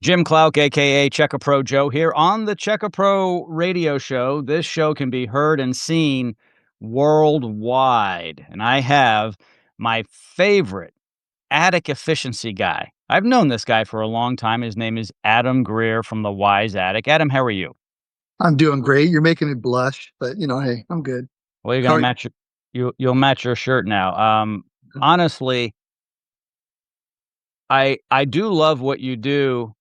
Jim Klauck, aka Checker Pro Joe, here on the Checker Pro radio show. This show can be heard and seen worldwide. And I have my favorite attic efficiency guy. I've known this guy for a long time. His name is Adam Greer from the Wise Attic. Adam, how are you? I'm doing great. You're making me blush, but hey, I'm good. Well, you're How gonna are you? match you'll match your shirt now. Honestly, I do love what you do,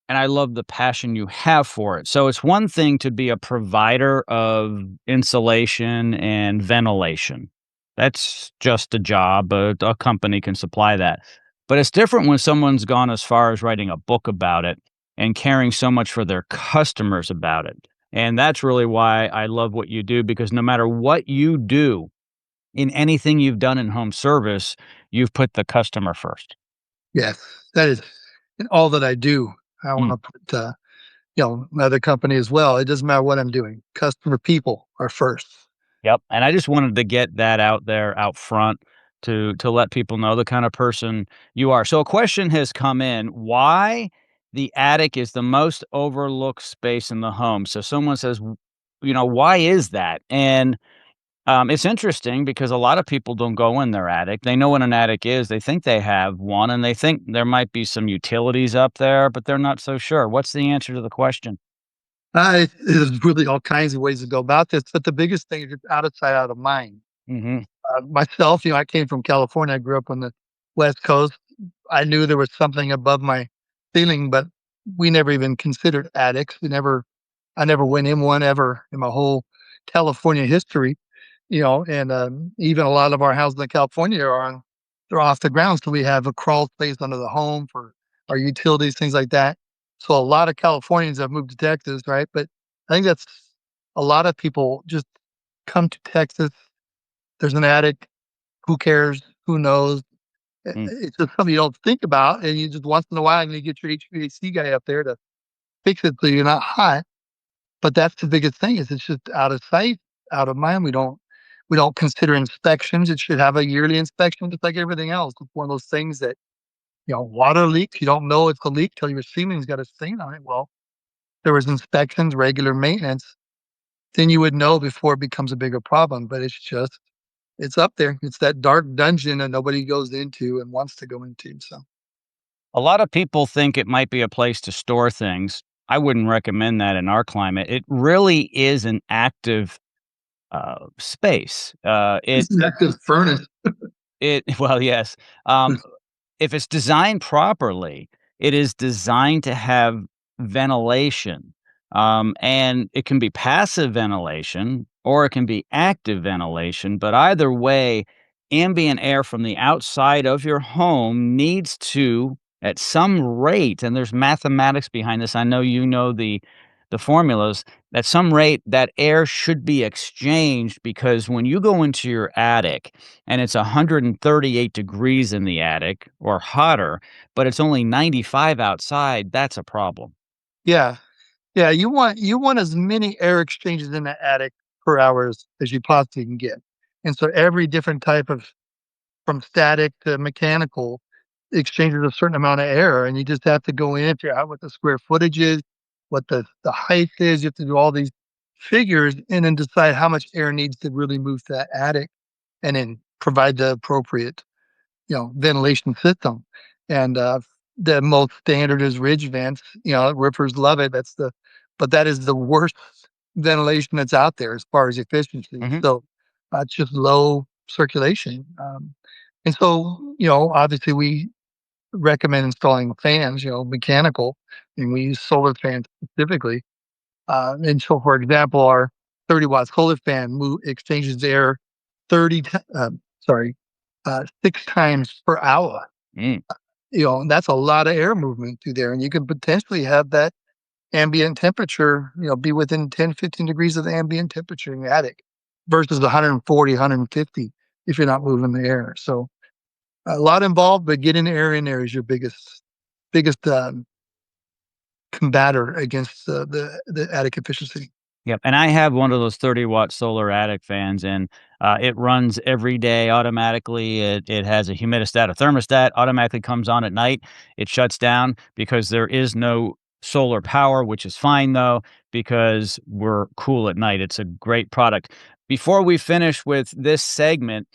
and I love the passion you have for it. So it's one thing to be a provider of insulation and ventilation. That's just a job. A company can supply that. But it's different when someone's gone as far as writing a book about it and caring so much for their customers about it. And that's really why I love what you do, because no matter what you do in anything you've done in home service, you've put the customer first. Yes, that is in all that I do. I want Mm. to put, another company as well. It doesn't matter what I'm doing. Customer people are first. Yep, and I just wanted to get that out there out front to let people know the kind of person you are. So a question has come in, why the attic is the most overlooked space in the home. So someone says, "Why is that?" And, it's interesting because a lot of people don't go in their attic. They know what an attic is, they think they have one, and they think there might be some utilities up there, but they're not so sure. What's the answer to the question? There's really all kinds of ways to go about this, but the biggest thing is just out of sight, out of mind. Mhm. Myself, I came from California. I grew up on the West Coast. I knew there was something above my ceiling, but we never even considered attics. I never went in one ever in my whole California history. And even a lot of our houses in California they're off the ground, so we have a crawl space under the home for our utilities, things like that. So a lot of Californians have moved to Texas, right? But I think that's a lot of people just come to Texas. There's an attic. Who cares? Who knows? Mm. It's just something you don't think about, and you just once in a while you get your HVAC guy up there to fix it so you're not hot. But that's the biggest thing is it's just out of sight, out of mind. We don't consider inspections. It should have a yearly inspection just like everything else. It's one of those things that, water leaks, you don't know it's a leak till your ceiling's got a stain on it. Well, there was inspections, regular maintenance, then you would know before it becomes a bigger problem. But it's up there. It's that dark dungeon that nobody goes into and wants to go into. So A lot of people think it might be a place to store things. I wouldn't recommend that in our climate. It really is an active, space. it's an active furnace. Well, yes. Um, if it's designed properly, it is designed to have ventilation, and it can be passive ventilation or it can be active ventilation, but either way, ambient air from the outside of your home needs to, at some rate, and there's mathematics behind this, I know you know the formulas, at some rate, that air should be exchanged, because when you go into your attic and it's 138 degrees in the attic or hotter, but it's only 95 outside, that's a problem. Yeah. Yeah, you want as many air exchanges in the attic per hour as you possibly can get. And so every different type of from static to mechanical exchanges a certain amount of air. And you just have to go in, figure out what the square footage is, what the height is. You have to do all these figures and then decide how much air needs to really move to that attic and then provide the appropriate ventilation system. And the most standard is ridge vents. Rippers love it. But that is the worst ventilation that's out there as far as efficiency. Mhm. So it's just low circulation. And so, obviously we recommend installing fans, mechanical, and we use solar fans specifically. And so, for example, our 30-watt solar fan exchanges air 30, sorry, 6 times per hour. Mm. And that's a lot of air movement through there. And you can potentially have that ambient temperature, be within 10, 15 degrees of the ambient temperature in the attic versus 140, 150 if you're not moving the air. So a lot involved, but getting the air in there is your biggest combator against the attic efficiency. Yep, and I have one of those 30-watt solar attic fans, and, it runs every day automatically. It has a humidistat, a thermostat, automatically comes on at night. It shuts down because there is no solar power, which is fine, though, because we're cool at night. It's a great product. Before we finish with this segment,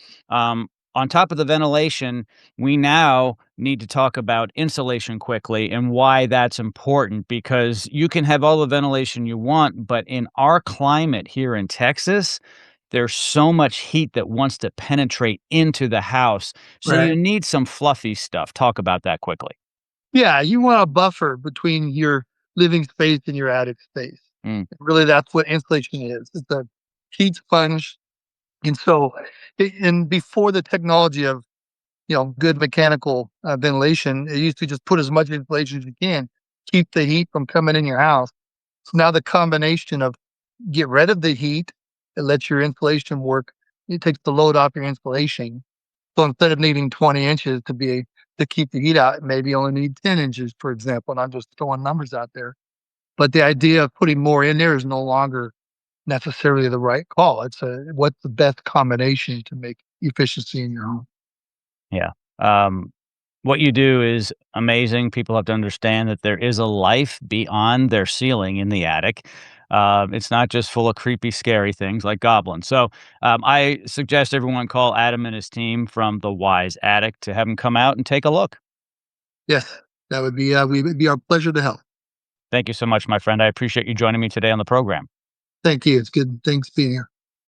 on top of the ventilation, we now need to talk about insulation quickly and why that's important because you can have all the ventilation you want, but in our climate here in Texas, there's so much heat that wants to penetrate into the house. So Right. you need some fluffy stuff. Talk about that quickly. Yeah, you want a buffer between your living space and your attic space. Mm, Really, that's what insulation is. It's a heat sponge. And so, and before the technology of good mechanical ventilation, it used to just put as much insulation as you can, keep the heat from coming in your house. So now the combination of get rid of the heat, it lets your insulation work. It takes the load off your insulation. So instead of needing 20 inches to keep the heat out, maybe you only need 10 inches, for example. And I'm just throwing numbers out there. But the idea of putting more in there is no longer necessarily the right call. It's what's the best combination to make efficiency in your home. yeah. Um, what you do is amazing. People have to understand that there is a life beyond their ceiling in the attic. It's not just full of creepy, scary things like goblins. So I suggest everyone call Adam and his team from the Wise Attic to have them come out and take a look. Yes, that would be our pleasure to help. Thank you so much, my friend. I appreciate you joining me today on the program. Thank you. It's good. Thanks being here.